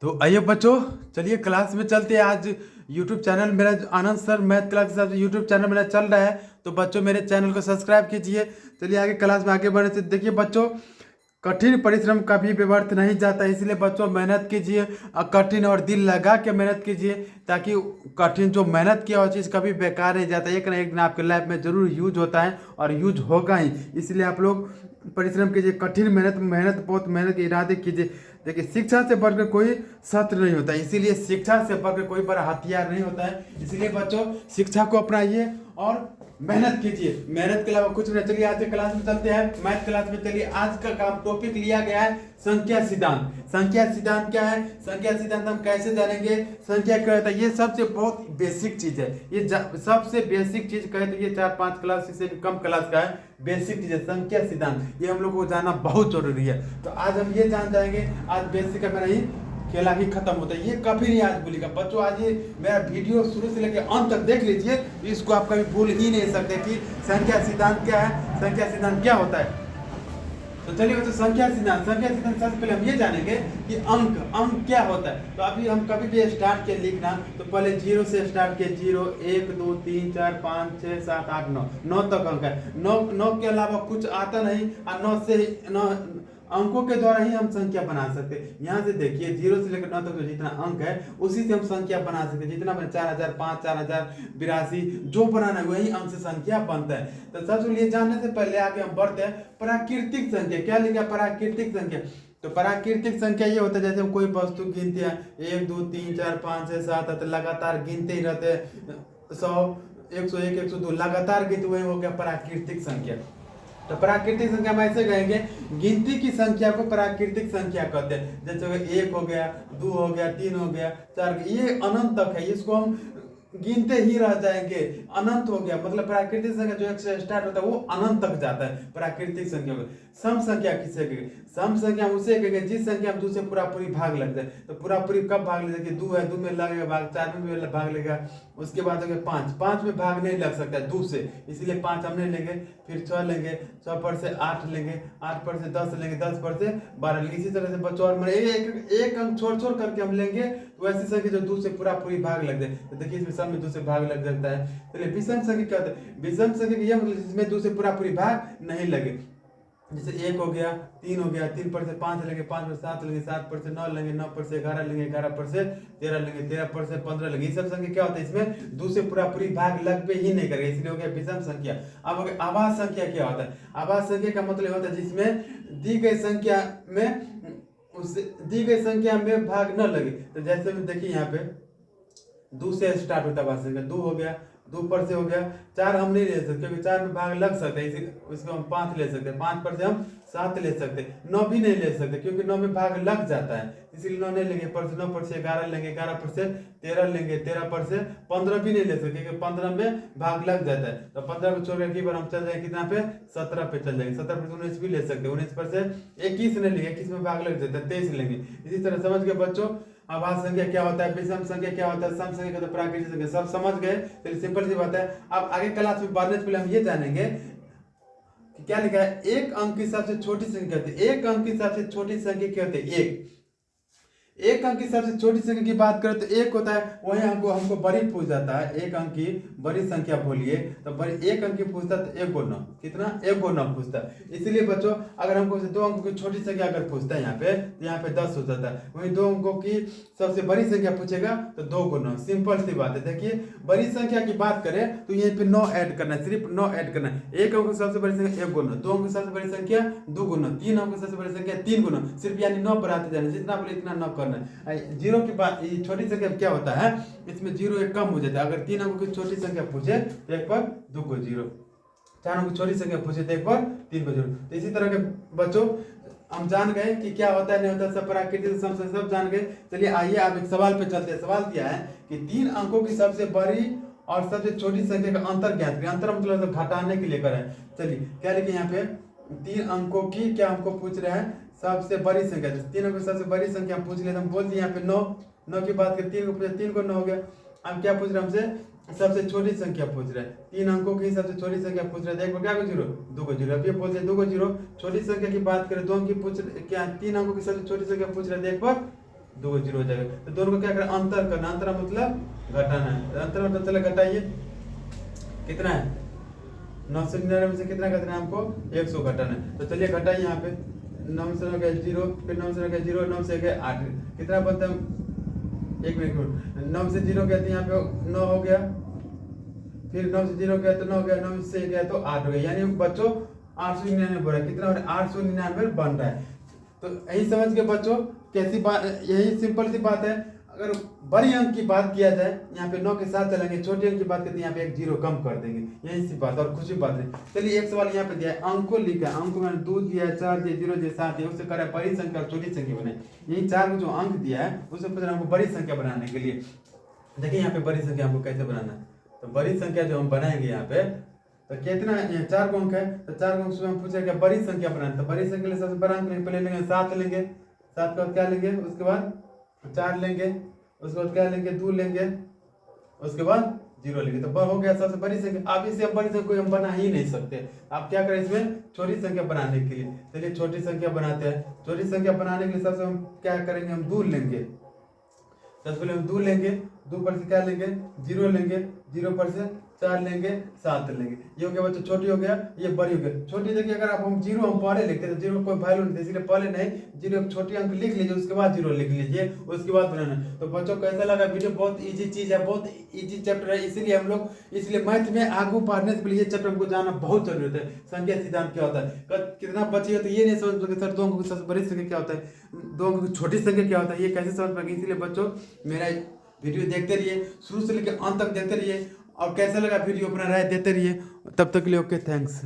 तो आइए बच्चों, चलिए क्लास में चलते हैं। आज यूट्यूब चैनल मेरा आनंद सर मैथ क्लास के हिसाब से यूट्यूब चैनल मेरा चल रहा है। तो बच्चों मेरे चैनल को सब्सक्राइब कीजिए। चलिए आगे क्लास में आगे बढ़ने से देखिए बच्चों, कठिन परिश्रम कभी भी व्यर्थ नहीं जाता, इसलिए बच्चों मेहनत कीजिए और कठिन और दिल लगा के मेहनत कीजिए, ताकि कठिन जो मेहनत किया हुआ चीज़ कभी बेकार नहीं जाता। एक ना एक दिन आपके लाइफ में जरूर यूज होता है और यूज होगा ही। इसलिए आप लोग परिश्रम कीजिए, कठिन मेहनत मेहनत बहुत मेहनत के इरादे कीजिए। देखिए शिक्षा से बढ़कर कोई शस्त्र नहीं होता, इसीलिए शिक्षा से बढ़कर कोई बड़ा हथियार नहीं होता है। इसलिए बच्चों शिक्षा को अपनाइए और मेहनत कीजिए, मेहनत के अलावा कुछ नहीं। चलिए आज के क्लास में चलते हैं, मैथ क्लास में। चलिए आज का काम टॉपिक लिया गया है संख्या सिद्धांत। संख्या सिद्धांत क्या है, संख्या सिद्धांत हम कैसे जानेंगे, संख्या क्या होता है, ये सबसे बहुत बेसिक चीज है। ये सबसे बेसिक चीज कहे तो ये 4-5 क्लास से भी कम क्लास का है, बेसिक चीज है संख्या सिद्धांत। ये हम लोग को जानना बहुत जरूरी है। तो आज हम ये जान जाएंगे। आज बेसिक है मेरा ही खेला ही खत्म होता है, ये कभी नहीं आज भूलेगा बच्चों। आज ये मेरा वीडियो शुरू से लेकर अंत तक देख लीजिए, इसको आप कभी भूल ही नहीं सकते कि संख्या सिद्धांत क्या है, संख्या सिद्धांत क्या होता है। तो चलिए बच्चों संख्या सिद्धांत सबसे पहले हम ये जानेंगे कि अंक क्या होता है। तो अभी हम कभी भी स्टार्ट किए लिखना तो पहले 0 से स्टार्ट किए। 0 1 2 3 4 5 6 7 8 9 तक अंक है। 9 के अलावा कुछ आता नहीं और 9 से 9 अंकों के द्वारा ही हम संख्या बना सकते हैं। यहाँ से देखिए 0 से लेकर 9 तक जो जितना अंक है उसी से हम संख्या बना सकते हैं। जितना बने 4000 5 4082 जो बनाना है वही अंक से संख्या बनता है। तो सबसे लिए जानने से पहले आगे हम बढ़ते हैं प्राकृतिक संख्या। क्या लिखा प्राकृतिक संख्या। तो प्राकृतिक संख्या ये होता है जैसे हम कोई वस्तु गिनते हैं 1 2 3 4 5 6 7 तो लगातार गिनते ही रहते हैं। 100 101 102 लगातार गिनते हुए हो गया प्राकृतिक संख्या। तो प्राकृतिक संख्या हम ऐसे कहेंगे, गिनती की संख्या को प्राकृतिक संख्या कहते हैं। जैसे 1 हो गया, 2 हो गया, 3 हो गया, 4, ये अनंत तक है, इसको हम गिनते ही रह जाएंगे। अनंत हो गया मतलब प्राकृतिक संख्या जो 1 से स्टार्ट होता है वो अनंत तक जाता है प्राकृतिक संख्या को। सम संख्या किसे कहेंगे, सम संख्या हम उसे कहेंगे जिस संख्या में 2 से पूरा पूरी भाग लग जाए। तो पूरा पूरी कब भाग ले जाएगी, 2 है 2 में लगेगा भाग, 4 में भी भाग लेगा, उसके बाद हो गया 5 में भाग नहीं लग सकता है 2 से, इसलिए 5 हम नहीं लेंगे। फिर 6 लेंगे, 6 पर से 8 लेंगे, 8 पर से 10 लेंगे, 10 पर से 12 लेंगे। इसी तरह से बच्चों और एक अंक छोड़ छोड़ करके हम लेंगे तो ऐसी संख्या जो 2 से पूरा पूरी भाग लग जाए। तो देखिए इसमें सब में 2 से भाग लग जाता है। चलिए विषम संख्या क्या होता है, विषम संख्या यह मतलब जिसमें 2 से पूरा पूरी भाग नहीं लगे। जैसे 1 हो गया, 3 हो गया, 3 पर से 5 लेंगे, 5 पर 7 लेंगे, 7 पर से 9 लेंगे, 9 पर से 11 लेंगे, 11 पर से 13 लेंगे, 13 पर से 15 लेंगे। ये सब संख्या क्या होता है, इसमें 2 से पूरा पूरी भाग लग पे ही नहीं करेगा, इसलिए हो गया विषम संख्या। अब हो गया आभाज्य संख्या। क्या होता है, आभाज्य संख्या का मतलब होता है जिसमें दी गई संख्या में उससे दी गई संख्या में भाग न लगे। तो जैसे में देखिए यहाँ पे 2 से स्टार्ट होता है भाग संख्या, 2 हो गया, 2 पर से हो गया, 4 हम नहीं ले सकते क्योंकि 4 में भाग लग सकते हैं, इसी उसको हम 5 ले सकते हैं, 5 पर से हम 7 ले सकते हैं, 9 भी नहीं ले सकते क्योंकि 9 में भाग लग जाता है, इसीलिए 9 नहीं लेंगे। पर से 9 पर से 11 लेंगे, 11 पर से 13 लेंगे, 13 पर से 15 भी नहीं ले सकते क्योंकि 15 में भाग लग जाता है। तो 15 को छोड़ कर हम चल जाएंगे कितना पे, 17 पे चल जाएंगे। 17 पर से 19 भी ले सकते हैं, 19 पर से 21 नहीं लेंगे, 21 में भाग लग जाता है, 23 लेंगे। इसी तरह समझ गए बच्चों आभाज्य संख्या क्या होता है, विषम संख्या क्या होता है, सम संख्या तो प्राकृतिक संख्या, सब समझ गए। चलिए सिंपल सी बात है। अब आगे क्लास में बढ़ने से पहले हम ये जानेंगे कि क्या लिखा है, एक अंक की सबसे छोटी संख्या होती है। एक अंक की सबसे छोटी संख्या क्या होती है, एक अंक की सबसे छोटी संख्या की बात करें तो 1 होता है, वही हमको बड़ी पूछ जाता है। एक अंक की बड़ी संख्या बोलिए तो बड़ी एक अंक की पूछता है तो 1 गुना कितना, 1 गुना पूछता है। इसलिए बच्चों अगर हमको 2 अंकों की छोटी संख्या अगर पूछता है यहाँ पे 10 हो जाता है। वहीं 2 अंकों की सबसे बड़ी संख्या पूछेगा तो 2 गुना। सिंपल सी बात है। देखिए बड़ी संख्या की बात करें तो यहीं पे 9 ऐड करना है, सिर्फ 9 ऐड करना है। एक अंक की सबसे बड़ी संख्या 1 गुना, 2 अंक की सबसे बड़ी संख्या 2 गुना, 3 अंक की सबसे बड़ी संख्या 3 गुना, सिर्फ यानी 9 बढ़ाते जाना, जितना बोले इतना 9 करना है। जीरो की बात, ये छोटी संख्या क्या होता है, इसमें 0 एक कम हो जाता है। अगर 3 अंकों की छोटी संख्या पूछे तो 1 पर 2 को 0, 4 अंकों की छोटी संख्या पूछे तो 1 पर 3 को 0। तो इसी तरह के बच्चों हम जान गए कि क्या होता है नहीं होता, सब प्राकृतिक सब जान गए। चलिए आइए आप एक सवाल पे चलते हैं। सवाल दिया है कि 3 अंकों की सबसे बड़ी और सबसे छोटी संख्या का अंतर ज्ञात करें। अंतर मतलब तो घटाने के लिए करें। चलिए क्या लिखे यहाँ पे, 3 अंकों की क्या हमको पूछ रहे हैं सबसे बड़ी संख्या। 3 अंकों की सबसे बड़ी संख्या पूछ लिया, हम बोल दिए यहाँ पे 9 की बात करें, 3 को पूछे 3 को 9 हो गया। अब क्या पूछ रहे हैं हमसे, सबसे छोटी संख्या पूछ रहे हैं। 3 अंकों की सबसे छोटी संख्या पूछ रहे हैं, 1 को क्या को 0, 2 को 0। अब ये बोलते हैं 2 को 0। छोटी संख्या की बात करें 2 अंक की पूछ क्या, 3 अंकों की सबसे छोटी संख्या पूछ रहे हैं, 1 पर 2 को 0 हो जाएगा। तो दोनों को क्या करना, अंतर करना, अंतर मतलब घटाना है। अंतर मतलब चलो घटाइए, कितना है 999 में से कितना घटाना है हमको, 100 घटाना है। तो चलिए घटाइए यहाँ पे, 9 से 9 गया 0, फिर 9 से 9 गया 0, 9 से गया 8, कितना बनता है, एक मिनट, 9 से 0 गया तो यहाँ पे 9 हो गया, फिर 9 से 0 गया तो 9 गया, 9 से गया तो 8 हो गया, यानी बच्चों 899 बन रहा है। कितना 899 बन रहा है। तो यही समझ के बच्चों, कैसी बात, यही सिंपल सी बात है। अगर बड़ी अंक की बात किया जाए, यहाँ पे 9 के साथ चलेंगे, छोटे अंक की बात करते हैं यहाँ पे एक 0 कम कर देंगे, यही सी बात और खुशी बात है। चलिए एक सवाल यहाँ पे दिया है, अंक को लिखा है, अंक को मैंने 2 दिया, 4 दिया, 0 दिया, 7 दिया, उससे कह रहा है बड़ी संख्या और छोटी संख्या बनाए। यही 4 को जो अंक दिया है उससे पूछ रहा है हमको बड़ी संख्या बनाने के लिए। देखिए यहाँ पे बड़ी संख्या हमको कैसे बनाना है। तो बड़ी संख्या जो हम बनाएंगे यहाँ पे, तो कितना 4 अंक है, तो 4 अंक से हम पूछेंगे बड़ी संख्या बनाना। तो बड़ी संख्या के लिए सबसे बड़ा अंक पहले लेंगे 7 लेंगे, 7 के बाद क्या लेंगे, उसके बाद 4 लेंगे, उसके बाद क्या लेंगे, 2 लेंगे, उसके बाद 0 लेंगे। तो हो गया सबसे बड़ी संख्या। आप इसे बड़ी संख्या कोई हम बना ही नहीं सकते। आप क्या करें इसमें, छोटी संख्या बनाने के लिए, चलिए छोटी संख्या बनाते हैं। छोटी संख्या बनाने के लिए सबसे हम क्या करेंगे, हम 2 लेंगे। सबसे पहले हम 2 लेंगे, 2 पर से क्या लेंगे, 0 लेंगे, 0 पर से 4 लेंगे, 7 लेंगे। ये हो गया बच्चों छोटी हो गया, ये बड़ी हो गया। छोटी देखिए अगर आप हम 0 हम पहले लिखते हैं तो 0 कोई वैल्यू नहीं, इसलिए पहले नहीं, 0 एक छोटी अंक लिख लीजिए, उसके बाद 0 लिख लीजिए, उसके बाद बनाना। तो बच्चों कैसा लगा वीडियो, बहुत इजी चीज है, बहुत इजी चैप्टर है, इसीलिए हम लोग, इसलिए मैथ में आगू पढ़ने से पहले ये चैप्टर हमको जाना बहुत जरूरत है। संख्या सिद्धांत क्या होता है, कितना बचिए तो ये नहीं समझ पाएंगे सर 2 अंकों की सबसे बड़ी संख्या क्या होता है, 2 अंकों की छोटी संख्या क्या होता है, ये कैसे समझ पाएंगे। इसलिए बच्चों मेरा वीडियो देखते रहिए, शुरू से लेकर अंत तक देखते रहिए, और कैसा लगा वीडियो अपना राय देते रहिए। तब तक के लिए ओके, थैंक्स।